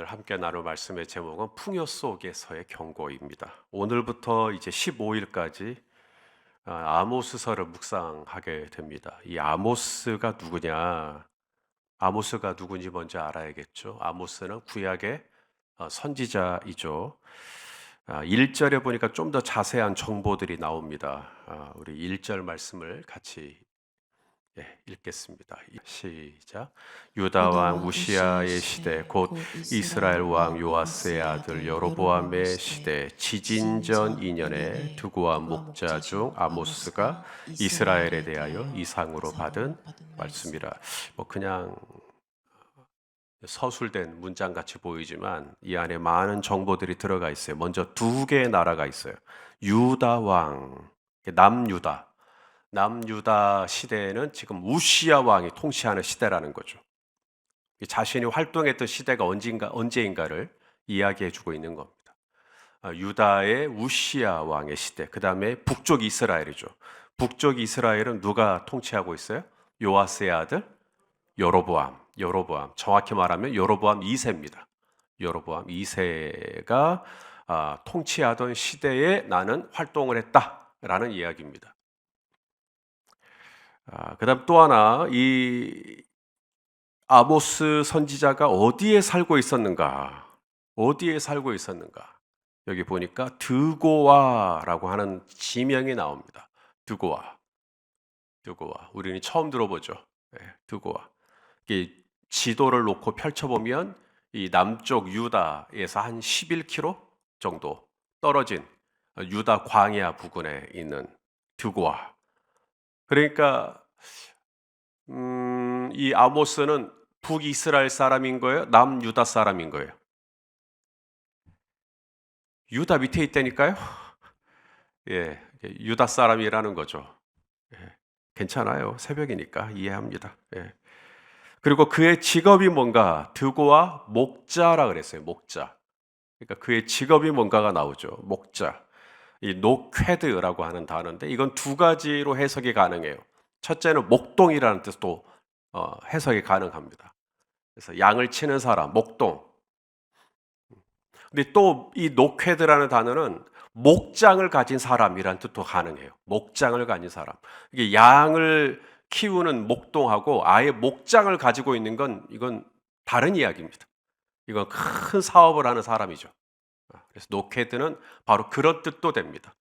오늘 함께 나눌 말씀의 제목은 풍요 속에서의 경고입니다. 오늘부터 이제 15일까지 아모스서를 묵상하게 됩니다. 이 아모스가 누구냐? 아모스가 누군지 먼저 알아야겠죠. 아모스는 구약의 선지자이죠. 1절에 보니까 좀 더 자세한 정보들이 나옵니다. 우리 1절 말씀을 같이 읽겠습니다. 시작. 유다 왕 유다와 우시아의 우시아의 시대 시대 곧 곧 이스라엘 이스라엘 왕 왕 요아스의 요아스의 아들 아들 여로보암의 여로보암의 시대 시대 지진전 지진전 2년에 2년에 두고와 두고와 목자 목자 중 중 아모스가 아모스가 이스라엘에 이스라엘에 대하여 대하여 이상으로 받은 이상으로 받은 말씀. 말씀이라. 그냥 서술된 문장 같이 보이지만 이 안에 많은 정보들이 들어가 있어요. 먼저 두 개의 나라가 있어요. 유다 왕, 남유다 시대에는 지금 우시아 왕이 통치하는 시대라는 거죠. 자신이 활동했던 시대가 언제인가를 이야기해 주고 있는 겁니다. 유다의 우시아 왕의 시대, 그 다음에 북쪽 이스라엘이죠. 북쪽 이스라엘은 누가 통치하고 있어요? 요아스의 아들 여로보암. 정확히 말하면 여로보암 2세입니다. 여로보암 2세가 통치하던 시대에 나는 활동을 했다라는 이야기입니다. 그다음 또 하나, 이 아모스 선지자가 어디에 살고 있었는가? 어디에 살고 있었는가? 여기 보니까 드고아라고 하는 지명이 나옵니다. 드고아. 우리는 처음 들어보죠. 드고아. 이 지도를 놓고 펼쳐보면 이 남쪽 유다에서 한 11km 정도 떨어진 유다 광야 부근에 있는 드고아. 그러니까 이 아모스는 북이스라엘 사람인 거예요? 남유다 사람인 거예요? 유다 밑에 있다니까요? 예, 유다 사람이라는 거죠. 예, 괜찮아요. 새벽이니까 이해합니다. 예. 그리고 그의 직업이 뭔가 드고와 목자라 그랬어요. 목자. 그러니까 그의 직업이 뭔가가 나오죠. 목자. 이 노쾌드라고 하는 단어인데 이건 두 가지로 해석이 가능해요. 첫째는 목동이라는 뜻도 해석이 가능합니다. 그래서 양을 치는 사람, 목동. 근데 또 이 노쾌드라는 단어는 목장을 가진 사람이라는 뜻도 가능해요. 목장을 가진 사람. 이게 양을 키우는 목동하고 아예 목장을 가지고 있는 건 이건 다른 이야기입니다. 이건 큰 사업을 하는 사람이죠. 그래서 노케드는 바로 그런 뜻도 됩니다.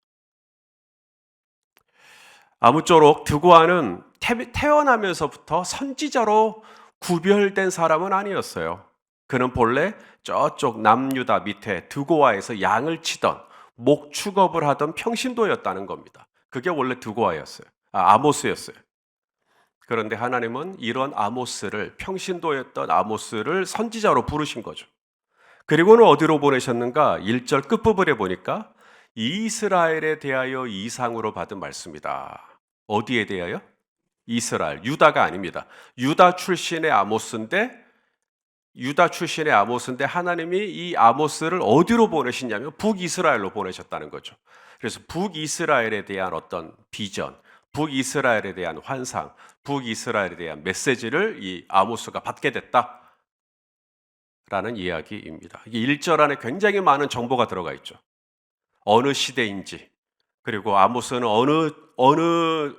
아무쪼록 드고아는 태어나면서부터 선지자로 구별된 사람은 아니었어요. 그는 본래 저쪽 남유다 밑에 드고아에서 양을 치던 목축업을 하던 평신도였다는 겁니다. 그게 원래 드고아였어요. 아모스였어요. 그런데 하나님은 이런 아모스를, 평신도였던 아모스를 선지자로 부르신 거죠. 그리고는 어디로 보내셨는가? 1절 끝부분에 보니까 이스라엘에 대하여 이상으로 받은 말씀이다. 어디에 대하여? 이스라엘, 유다가 아닙니다. 유다 출신의 아모스인데 하나님이 이 아모스를 어디로 보내시냐면 북이스라엘로 보내셨다는 거죠. 그래서 북이스라엘에 대한 어떤 비전, 북이스라엘에 대한 환상, 북이스라엘에 대한 메시지를 이 아모스가 받게 됐다라는 이야기입니다. 이 1절 안에 굉장히 많은 정보가 들어가 있죠. 어느 시대인지, 그리고 아모스는 어느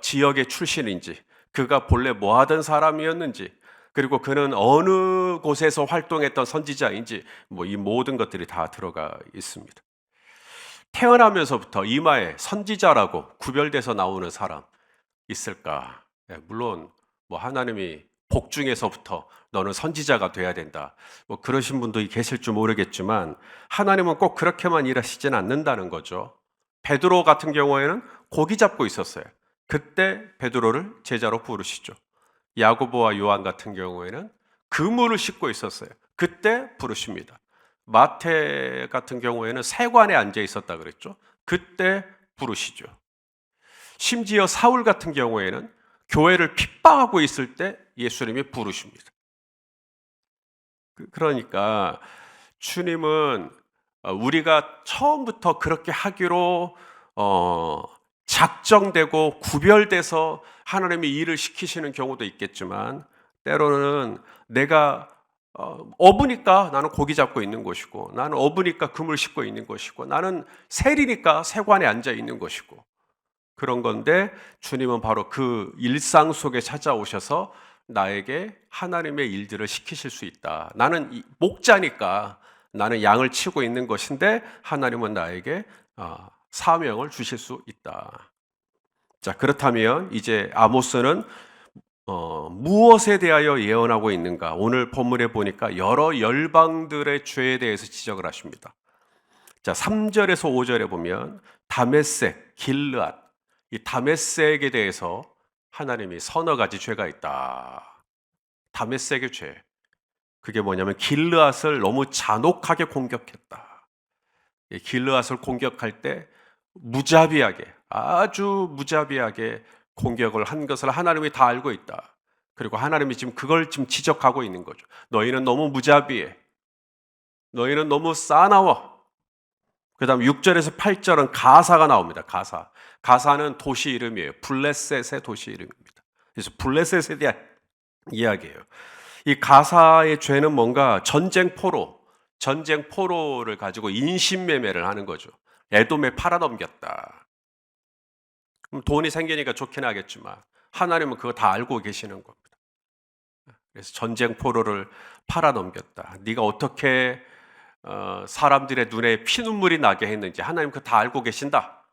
지역의 출신인지, 그가 본래 뭐 하던 사람이었는지, 그리고 그는 어느 곳에서 활동했던 선지자인지, 이 모든 것들이 다 들어가 있습니다. 태어나면서부터 이마에 선지자라고 구별돼서 나오는 사람 있을까? 물론 하나님이 복중에서부터 너는 선지자가 돼야 된다. 그러신 분도 계실 줄 모르겠지만 하나님은 꼭 그렇게만 일하시진 않는다는 거죠. 베드로 같은 경우에는 고기 잡고 있었어요. 그때 베드로를 제자로 부르시죠. 야고보와 요한 같은 경우에는 그물을 싣고 있었어요. 그때 부르십니다. 마태 같은 경우에는 세관에 앉아 있었다 그랬죠. 그때 부르시죠. 심지어 사울 같은 경우에는 교회를 핍박하고 있을 때 예수님이 부르십니다. 그러니까 주님은 우리가 처음부터 그렇게 하기로 작정되고 구별돼서 하나님이 일을 시키시는 경우도 있겠지만 때로는 내가 어부니까 나는 고기 잡고 있는 것이고, 나는 어부니까 그물 싣고 있는 것이고, 나는 세리니까 세관에 앉아 있는 것이고, 그런 건데 주님은 바로 그 일상 속에 찾아오셔서 나에게 하나님의 일들을 시키실 수 있다. 나는 목자니까 나는 양을 치고 있는 것인데 하나님은 나에게 사명을 주실 수 있다. 자, 그렇다면 이제 아모스는 무엇에 대하여 예언하고 있는가? 오늘 본문에 보니까 여러 열방들의 죄에 대해서 지적을 하십니다. 자, 3절에서 5절에 보면 다메섹, 길르앗, 이 다메섹에 대해서 하나님이 서너 가지 죄가 있다. 다메섹의 죄. 그게 뭐냐면 길르앗을 너무 잔혹하게 공격했다. 이 길르앗을 공격할 때 무자비하게, 아주 무자비하게 공격을 한 것을 하나님이 다 알고 있다. 그리고 하나님이 지금 그걸 지금 지적하고 있는 거죠. 너희는 너무 무자비해. 너희는 너무 싸나워. 그 다음 6절에서 8절은 가사가 나옵니다. 가사는 도시 이름이에요. 블레셋의 도시 이름입니다. 그래서 블레셋에 대한 이야기예요. 이 가사의 죄는 뭔가 전쟁 포로를 가지고 인신매매를 하는 거죠. 에돔에 팔아넘겼다. 그럼 돈이 생기니까 좋긴 하겠지만 하나님은 그거 다 알고 계시는 겁니다. 그래서 전쟁 포로를 팔아넘겼다. 네가 어떻게 사람들의 눈에 피눈물이 나게 했는지 하나님 그거 다 알고 계신다.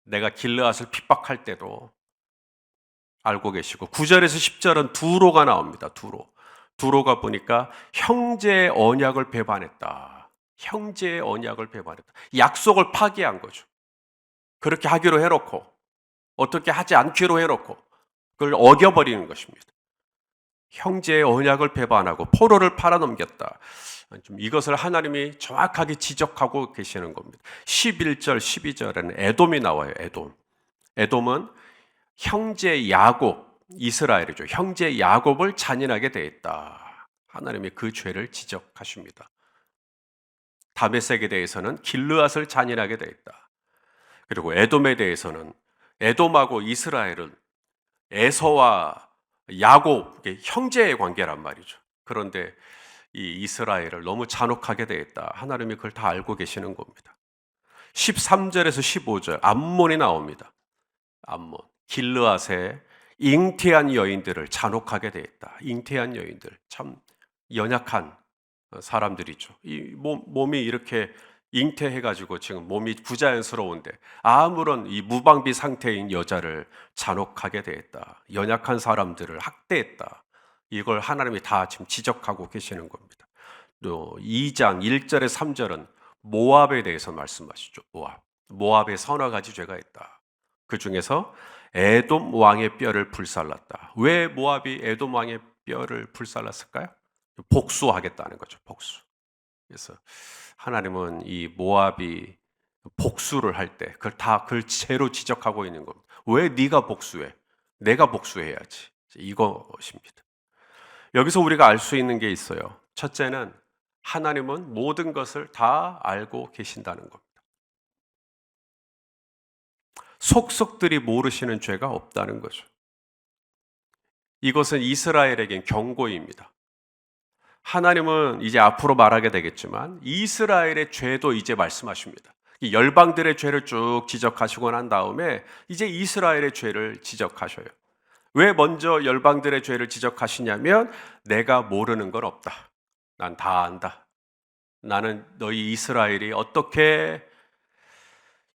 내가 길르앗을 핍박할 때도 알고 계시고 9절에서 10절은 두로가 나옵니다. 두로가 보니까 형제의 언약을 배반했다. 형제의 언약을 배반했다. 약속을 파기한 거죠. 그렇게 하기로 해놓고 어떻게 하지 않기로 해놓고 그걸 어겨버리는 것입니다. 형제의 언약을 배반하고 포로를 팔아넘겼다. 좀 이것을 하나님이 정확하게 지적하고 계시는 겁니다. 11절, 12절에는 에돔이 나와요. 에돔은 형제 야곱, 이스라엘이죠. 형제 야곱을 잔인하게 대했다. 하나님이 그 죄를 지적하십니다. 다메섹에 대해서는 길르앗을 잔인하게 대했다. 그리고 에돔에 대해서는 에돔하고 이스라엘은 에서와 야곱, 형제의 관계란 말이죠. 그런데 이 이스라엘을 너무 잔혹하게 대했다. 하나님이 그걸 다 알고 계시는 겁니다. 13절에서 15절 암몬이 나옵니다. 암몬, 길르앗의 잉태한 여인들을 잔혹하게 대했다. 잉태한 여인들, 참 연약한 사람들이죠. 이 몸이 이렇게 잉태해가지고 지금 몸이 부자연스러운데 아무런 이 무방비 상태인 여자를 잔혹하게 대했다. 연약한 사람들을 학대했다. 이걸 하나님이 다 지금 지적하고 계시는 겁니다. 또 2장 1절에 3절은 모압에 대해서 말씀하시죠. 모압에 서너 가지 죄가 있다. 그 중에서 에돔 왕의 뼈를 불살랐다. 왜 모압이 에돔 왕의 뼈를 불살랐을까요? 복수하겠다는 거죠. 복수. 그래서 하나님은 이 모압이 복수를 할 때 그걸 죄로 지적하고 있는 겁니다. 왜 네가 복수해? 내가 복수해야지. 이것입니다. 여기서 우리가 알 수 있는 게 있어요. 첫째는 하나님은 모든 것을 다 알고 계신다는 겁니다. 속속들이 모르시는 죄가 없다는 거죠. 이것은 이스라엘에겐 경고입니다. 하나님은 이제 앞으로 말하게 되겠지만 이스라엘의 죄도 이제 말씀하십니다. 열방들의 죄를 쭉 지적하시고 난 다음에 이제 이스라엘의 죄를 지적하셔요. 왜 먼저 열방들의 죄를 지적하시냐면 내가 모르는 건 없다. 난 다 안다. 나는 너희 이스라엘이 어떻게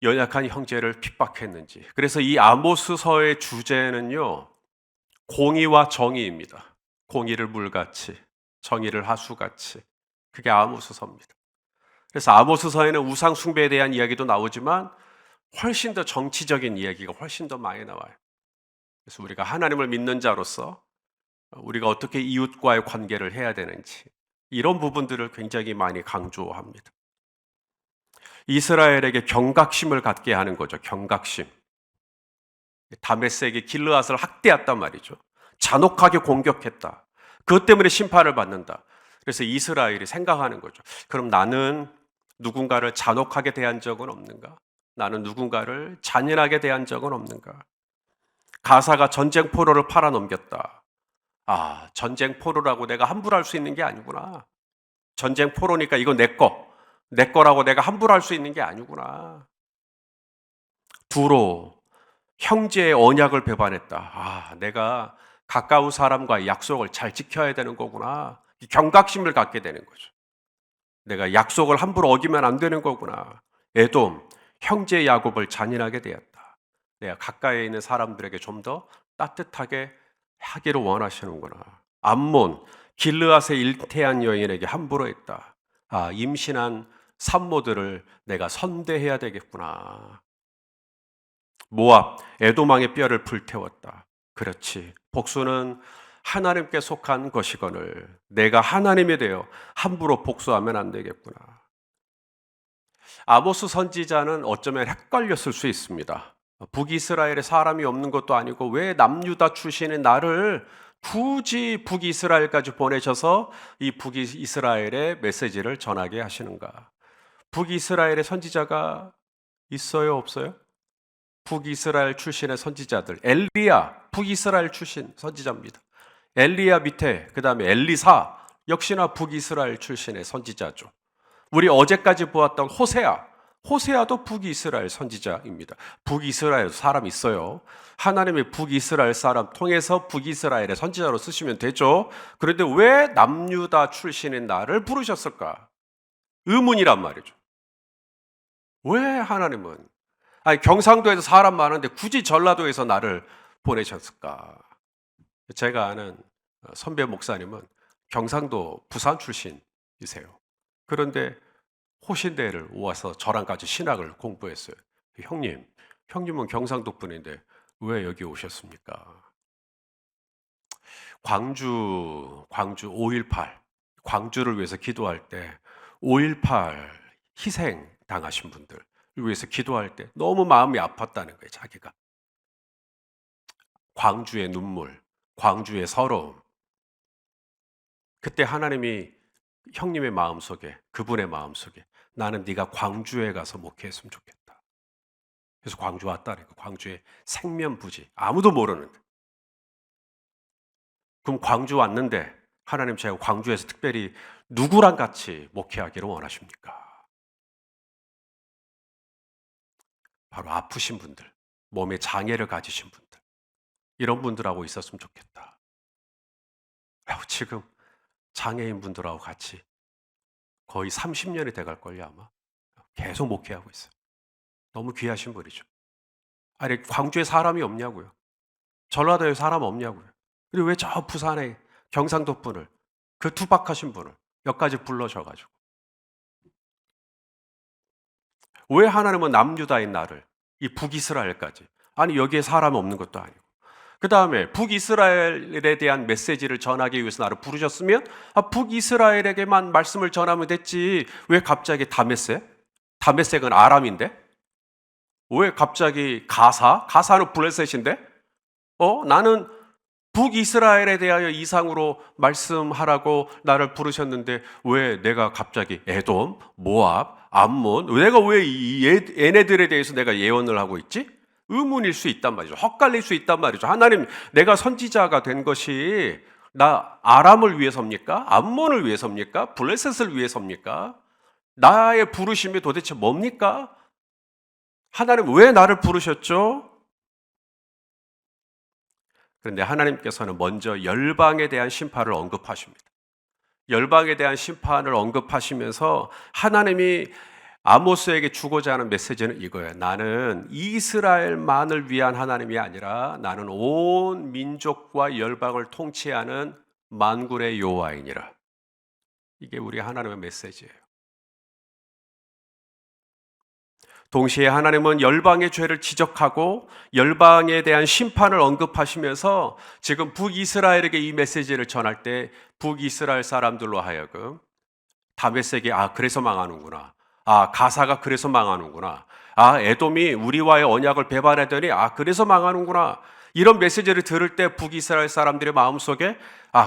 연약한 형제를 핍박했는지. 그래서 이 아모스서의 주제는요, 공의와 정의입니다. 공의를 물같이, 정의를 하수같이. 그게 아모스서입니다. 그래서 아모스서에는 우상 숭배에 대한 이야기도 나오지만 훨씬 더 정치적인 이야기가 훨씬 더 많이 나와요. 그래서 우리가 하나님을 믿는 자로서 우리가 어떻게 이웃과의 관계를 해야 되는지 이런 부분들을 굉장히 많이 강조합니다. 이스라엘에게 경각심을 갖게 하는 거죠. 경각심. 다메섹이 길르앗을 학대했단 말이죠. 잔혹하게 공격했다. 그것 때문에 심판을 받는다. 그래서 이스라엘이 생각하는 거죠. 그럼 나는 누군가를 잔혹하게 대한 적은 없는가? 나는 누군가를 잔인하게 대한 적은 없는가? 가사가 전쟁 포로를 팔아넘겼다. 아, 전쟁 포로라고 내가 함부로 할 수 있는 게 아니구나. 전쟁 포로니까 이거 내 거라고 내가 함부로 할 수 있는 게 아니구나. 두로 형제의 언약을 배반했다. 아, 내가 가까운 사람과의 약속을 잘 지켜야 되는 거구나. 이 경각심을 갖게 되는 거죠. 내가 약속을 함부로 어기면 안 되는 거구나. 에돔, 형제 야곱을 잔인하게 대했다. 내가 가까이에 있는 사람들에게 좀 더 따뜻하게 하기를 원하시는구나. 암몬, 길르앗의 일태한 여인에게 함부로 했다. 아, 임신한 산모들을 내가 선대해야 되겠구나. 모압, 에도망의 뼈를 불태웠다. 그렇지. 복수는 하나님께 속한 것이거늘 내가 하나님이 되어 함부로 복수하면 안 되겠구나. 아모스 선지자는 어쩌면 헷갈렸을 수 있습니다. 북이스라엘에 사람이 없는 것도 아니고 왜 남유다 출신의 나를 굳이 북이스라엘까지 보내셔서 이 북이스라엘의 메시지를 전하게 하시는가? 북이스라엘의 선지자가 있어요, 없어요? 북이스라엘 출신의 선지자들, 엘리야, 북이스라엘 출신 선지자입니다. 엘리야 밑에 그다음에 엘리사, 역시나 북이스라엘 출신의 선지자죠. 우리 어제까지 보았던 호세아도 북이스라엘 선지자입니다. 북이스라엘 사람 있어요. 하나님의 북이스라엘 사람 통해서 북이스라엘의 선지자로 쓰시면 되죠. 그런데 왜 남유다 출신의 나를 부르셨을까? 의문이란 말이죠. 왜 하나님은 아니, 경상도에서 사람 많은데 굳이 전라도에서 나를 보내셨을까? 제가 아는 선배 목사님은 경상도 부산 출신이세요. 그런데 호신대를 와서 저랑 같이 신학을 공부했어요. 형님은 경상도 분인데 왜 여기 오셨습니까? 광주 5.18, 광주를 위해서 기도할 때 5.18 희생 당하신 분들 위해서 기도할 때 너무 마음이 아팠다는 거예요, 자기가. 광주의 눈물, 광주의 서러움. 그때 하나님이 형님의 마음속에, 그분의 마음속에 나는 네가 광주에 가서 목회했으면 좋겠다. 그래서 광주 왔다니까. 광주의 생면부지. 아무도 모르는데. 그럼 광주 왔는데 하나님 제가 광주에서 특별히 누구랑 같이 목회하기를 원하십니까? 바로 아프신 분들, 몸에 장애를 가지신 분들, 이런 분들하고 있었으면 좋겠다. 지금 장애인 분들하고 같이 거의 30년이 돼갈걸요, 아마. 계속 목회하고 있어요. 너무 귀하신 분이죠. 아니, 광주에 사람이 없냐고요. 전라도에 사람 없냐고요. 그리고 왜 저 부산에 경상도 분을, 그 투박하신 분을 여기까지 불러셔가지고. 왜 하나님은 남유다인 나를, 이 북이스라엘까지. 아니, 여기에 사람 없는 것도 아니고. 그 다음에 북이스라엘에 대한 메시지를 전하기 위해서 나를 부르셨으면 북이스라엘에게만 말씀을 전하면 됐지. 왜 갑자기 다메섹? 다메섹은 아람인데? 왜 갑자기 가사는 블레셋인데? 나는 북이스라엘에 대하여 이상으로 말씀하라고 나를 부르셨는데 왜 내가 갑자기 에돔, 모압, 암몬, 내가 왜 얘네들에 대해서 내가 예언을 하고 있지? 의문일 수 있단 말이죠. 헛갈릴 수 있단 말이죠. 하나님, 내가 선지자가 된 것이 나 아람을 위해서입니까? 암몬을 위해서입니까? 블레셋을 위해서입니까? 나의 부르심이 도대체 뭡니까? 하나님 왜 나를 부르셨죠? 그런데 하나님께서는 먼저 열방에 대한 심판을 언급하십니다. 열방에 대한 심판을 언급하시면서 하나님이 아모스에게 주고자 하는 메시지는 이거예요. 나는 이스라엘만을 위한 하나님이 아니라 나는 온 민족과 열방을 통치하는 만군의 여호와이니라. 이게 우리 하나님의 메시지예요. 동시에 하나님은 열방의 죄를 지적하고 열방에 대한 심판을 언급하시면서 지금 북이스라엘에게 이 메시지를 전할 때 북이스라엘 사람들로 하여금 다메섹이 그래서 망하는구나. 가사가 그래서 망하는구나. 에돔이 우리와의 언약을 배반하더니 그래서 망하는구나. 이런 메시지를 들을 때 북이스라엘 사람들의 마음속에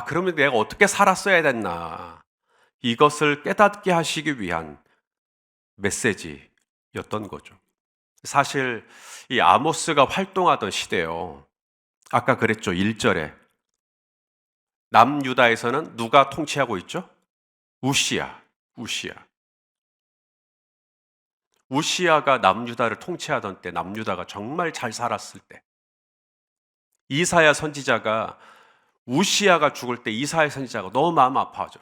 그러면 내가 어떻게 살았어야 됐나. 이것을 깨닫게 하시기 위한 메시지였던 거죠. 사실 이 아모스가 활동하던 시대요. 아까 그랬죠. 1절에 남유다에서는 누가 통치하고 있죠? 우시야. 우시야가 남유다를 통치하던 때, 남유다가 정말 잘 살았을 때, 이사야 선지자가 우시야가 죽을 때 이사야 선지자가 너무 마음 아파하죠.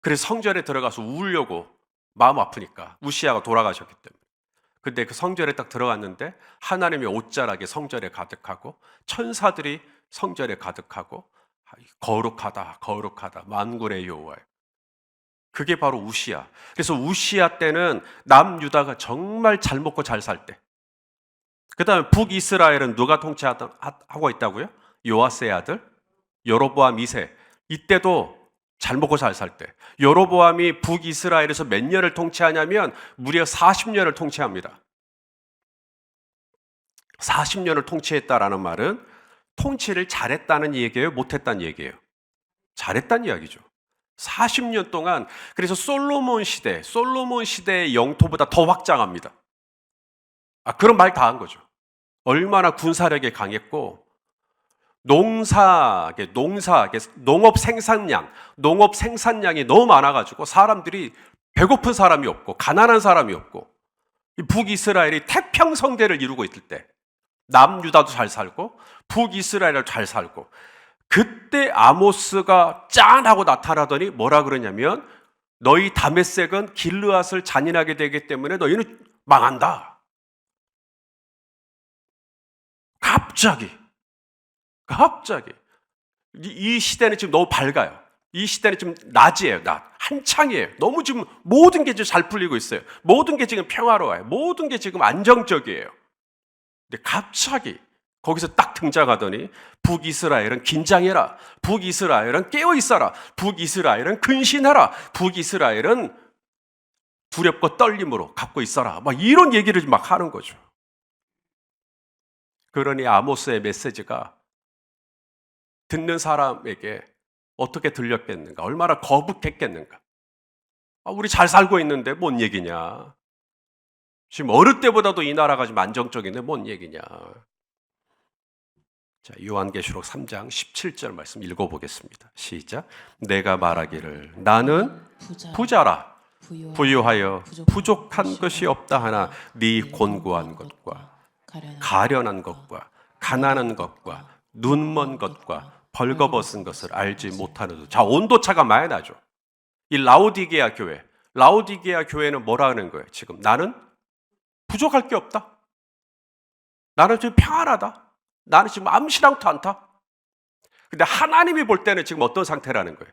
그래서 성전에 들어가서 울려고, 마음 아프니까, 우시야가 돌아가셨기 때문에. 근데 그 성전에 딱 들어갔는데 하나님의 옷자락이 성전에 가득하고 천사들이 성전에 가득하고 거룩하다 만군의 여호와여. 그게 바로 우시야. 그래서 우시야 때는 남유다가 정말 잘 먹고 잘 살 때. 그 다음에 북이스라엘은 누가 통치하고 있다고요? 요아스의 아들 여로보암 2세. 이때도 잘 먹고 잘 살 때. 여로보암이 북이스라엘에서 몇 년을 통치하냐면 무려 40년을 통치합니다. 40년을 통치했다라는 말은 통치를 잘했다는 얘기예요? 못했다는 얘기예요? 잘했다는 이야기죠. 40년 동안. 그래서 솔로몬 시대의 영토보다 더 확장합니다. 그런 말 다 한 거죠. 얼마나 군사력이 강했고 농업 생산량이 너무 많아가지고 사람들이 배고픈 사람이 없고 가난한 사람이 없고 북이스라엘이 태평성대를 이루고 있을 때 남유다도 잘 살고 북이스라엘도 잘 살고 그때 아모스가 짠 하고 나타나더니 뭐라 그러냐면 너희 다메섹은 길르앗을 잔인하게 되기 때문에 너희는 망한다. 갑자기 이 시대는 지금 너무 밝아요. 이 시대는 지금 낮이에요. 한창이에요. 너무 지금 모든 게 지금 잘 풀리고 있어요. 모든 게 지금 평화로워요. 모든 게 지금 안정적이에요. 근데 갑자기 거기서 딱 등장하더니 북이스라엘은 긴장해라. 북이스라엘은 깨어있어라. 북이스라엘은 근신하라. 북이스라엘은 두렵고 떨림으로 갖고 있어라. 막 이런 얘기를 막 하는 거죠. 그러니 아모스의 메시지가 듣는 사람에게 어떻게 들렸겠는가? 얼마나 거북했겠는가? 우리 잘 살고 있는데 뭔 얘기냐? 지금 어느 때보다도 이 나라가 좀 안정적인데 뭔 얘기냐? 자, 요한계시록 3장 17절 말씀 읽어보겠습니다. 시작. 내가 말하기를 나는 부자라. 부유하여 부족한 것이 없다 하나 네 곤고한 것과 가련한 것과 가난한 것과 눈먼 것과 벌거벗은 것을 알지 못하는. 자, 온도차가 많이 나죠. 이 라오디게아 교회는 뭐라 하는 거예요? 지금 나는 부족할 게 없다. 나는 지금 평안하다. 나는 지금 암시랑도 않다. 근데 하나님이 볼 때는 지금 어떤 상태라는 거예요?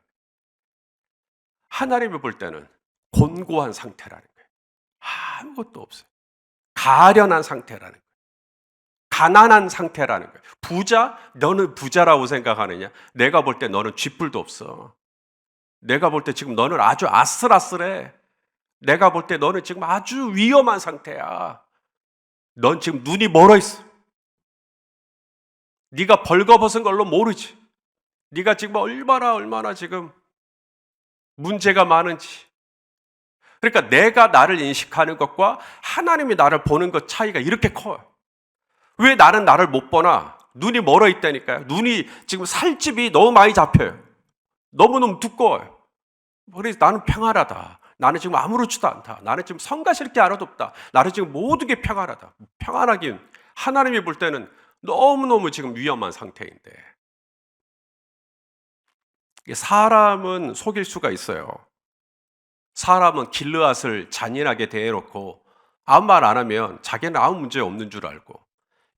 하나님이 볼 때는 곤고한 상태라는 거예요. 아무것도 없어요. 가련한 상태라는 거예요. 가난한 상태라는 거예요. 부자? 너는 부자라고 생각하느냐? 내가 볼 때 너는 쥐뿔도 없어. 내가 볼 때 지금 너는 아주 아슬아슬해. 내가 볼 때 너는 지금 아주 위험한 상태야. 넌 지금 눈이 멀어 있어. 네가 벌거벗은 걸로 모르지. 네가 지금 얼마나 지금 문제가 많은지. 그러니까 내가 나를 인식하는 것과 하나님이 나를 보는 것 차이가 이렇게 커요. 왜 나는 나를 못 보나? 눈이 멀어 있다니까요. 눈이 지금 살집이 너무 많이 잡혀요. 너무너무 두꺼워요. 그래서 나는 평안하다. 나는 지금 아무렇지도 않다. 나는 지금 성가실 게 하나도 없다. 나는 지금 모든 게 평안하다. 평안하긴 하나님이 볼 때는 너무너무 지금 위험한 상태인데. 사람은 속일 수가 있어요. 사람은 길르앗을 잔인하게 대해놓고 아무 말 안 하면 자기는 아무 문제 없는 줄 알고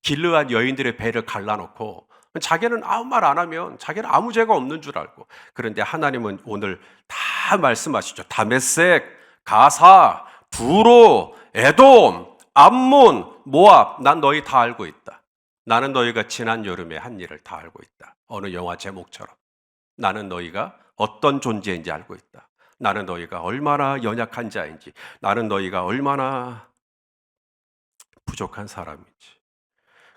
길르앗 여인들의 배를 갈라놓고 자기는 아무 말 안 하면 자기는 아무 죄가 없는 줄 알고. 그런데 하나님은 오늘 다 말씀하시죠. 다메섹, 가사, 두로, 에돔, 암몬, 모압, 난 너희 다 알고 있다. 나는 너희가 지난 여름에 한 일을 다 알고 있다. 어느 영화 제목처럼. 나는 너희가 어떤 존재인지 알고 있다. 나는 너희가 얼마나 연약한 자인지, 나는 너희가 얼마나 부족한 사람인지.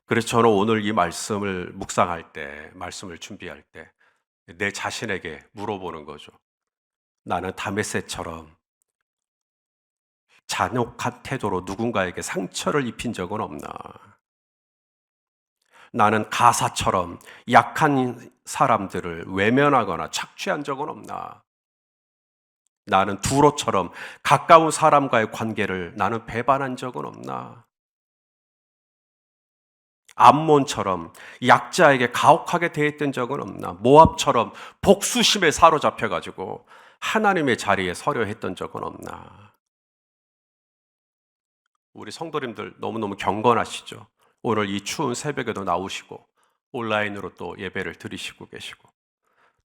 그래서 저는 오늘 이 말씀을 묵상할 때, 말씀을 준비할 때 내 자신에게 물어보는 거죠. 나는 다메섹처럼 잔혹한 태도로 누군가에게 상처를 입힌 적은 없나? 나는 가사처럼 약한 사람들을 외면하거나 착취한 적은 없나? 나는 두로처럼 가까운 사람과의 관계를 나는 배반한 적은 없나? 암몬처럼 약자에게 가혹하게 대했던 적은 없나? 모압처럼 복수심에 사로잡혀가지고 하나님의 자리에 서려 했던 적은 없나? 우리 성도님들 너무너무 경건하시죠? 오늘 이 추운 새벽에도 나오시고 온라인으로 또 예배를 드리시고 계시고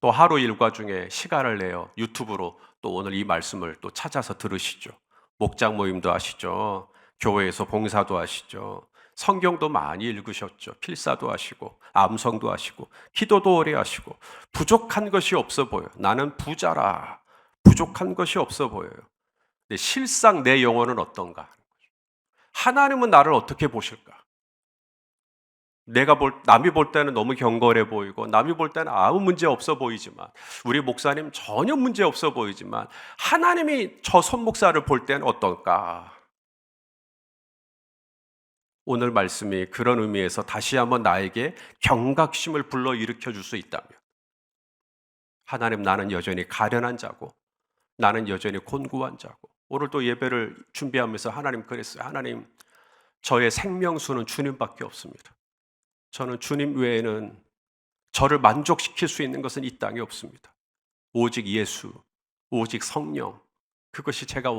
또 하루 일과 중에 시간을 내어 유튜브로 또 오늘 이 말씀을 또 찾아서 들으시죠. 목장 모임도 하시죠. 교회에서 봉사도 하시죠. 성경도 많이 읽으셨죠. 필사도 하시고 암송도 하시고 기도도 오래 하시고 부족한 것이 없어 보여. 나는 부자라. 부족한 것이 없어 보여요. 근데 실상 내 영혼은 어떤가? 하나님은 나를 어떻게 보실까? 남이 볼 때는 너무 경건해 보이고, 남이 볼 때는 아무 문제 없어 보이지만, 우리 목사님 전혀 문제 없어 보이지만, 하나님이 저 손 목사를 볼 때는 어떨까? 오늘 말씀이 그런 의미에서 다시 한번 나에게 경각심을 불러일으켜 줄 수 있다면, 하나님 나는 여전히 가련한 자고, 나는 여전히 곤고한 자고, 오늘 또 예배를 준비하면서 하나님 그랬어요. 하나님, 저의 생명수는 주님밖에 없습니다. 저는 주님 외에는 저를 만족시킬 수 있는 것은 이 땅에 없습니다. 오직 예수, 오직 성령, 그것이 제가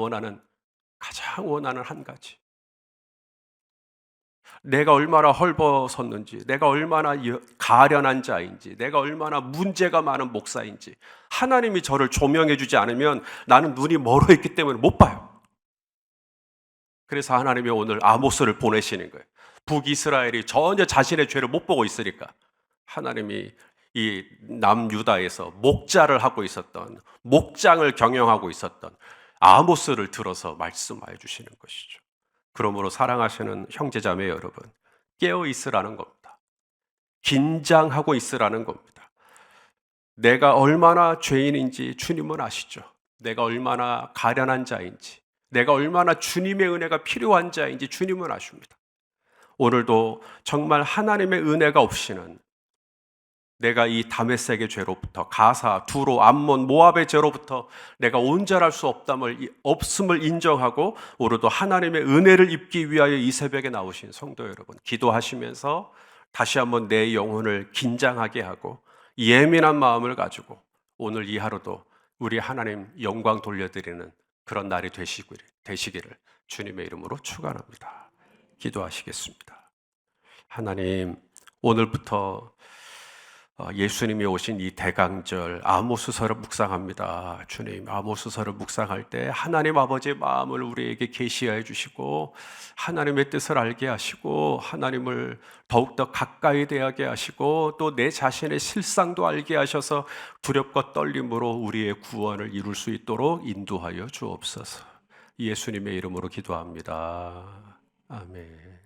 가장 원하는 한 가지. 내가 얼마나 헐벗었는지, 내가 얼마나 가련한 자인지, 내가 얼마나 문제가 많은 목사인지, 하나님이 저를 조명해 주지 않으면 나는 눈이 멀어 있기 때문에 못 봐요. 그래서 하나님이 오늘 아모스를 보내시는 거예요. 북이스라엘이 전혀 자신의 죄를 못 보고 있으니까 하나님이 이 남유다에서 목자를 하고 있었던, 목장을 경영하고 있었던 아모스를 들어서 말씀하여 주시는 것이죠. 그러므로 사랑하시는 형제자매 여러분, 깨어 있으라는 겁니다. 긴장하고 있으라는 겁니다. 내가 얼마나 죄인인지 주님은 아시죠. 내가 얼마나 가련한 자인지, 내가 얼마나 주님의 은혜가 필요한 자인지 주님은 아십니다. 오늘도 정말 하나님의 은혜가 없이는 내가 이 다메섹의 죄로부터, 가사, 두로, 암몬, 모압의 죄로부터 내가 온전할 수 없음을 인정하고 오늘도 하나님의 은혜를 입기 위하여 이 새벽에 나오신 성도 여러분, 기도하시면서 다시 한번 내 영혼을 긴장하게 하고 예민한 마음을 가지고 오늘 이 하루도 우리 하나님 영광 돌려드리는 그런 날이 되시기를 주님의 이름으로 축원합니다. 기도하시겠습니다. 하나님, 오늘부터 예수님이 오신 이 대강절 아모스서를 묵상합니다. 주님, 아모스서를 묵상할 때 하나님 아버지의 마음을 우리에게 계시하여 주시고 하나님의 뜻을 알게 하시고 하나님을 더욱더 가까이 대하게 하시고 또 내 자신의 실상도 알게 하셔서 두렵고 떨림으로 우리의 구원을 이룰 수 있도록 인도하여 주옵소서. 예수님의 이름으로 기도합니다. 아멘.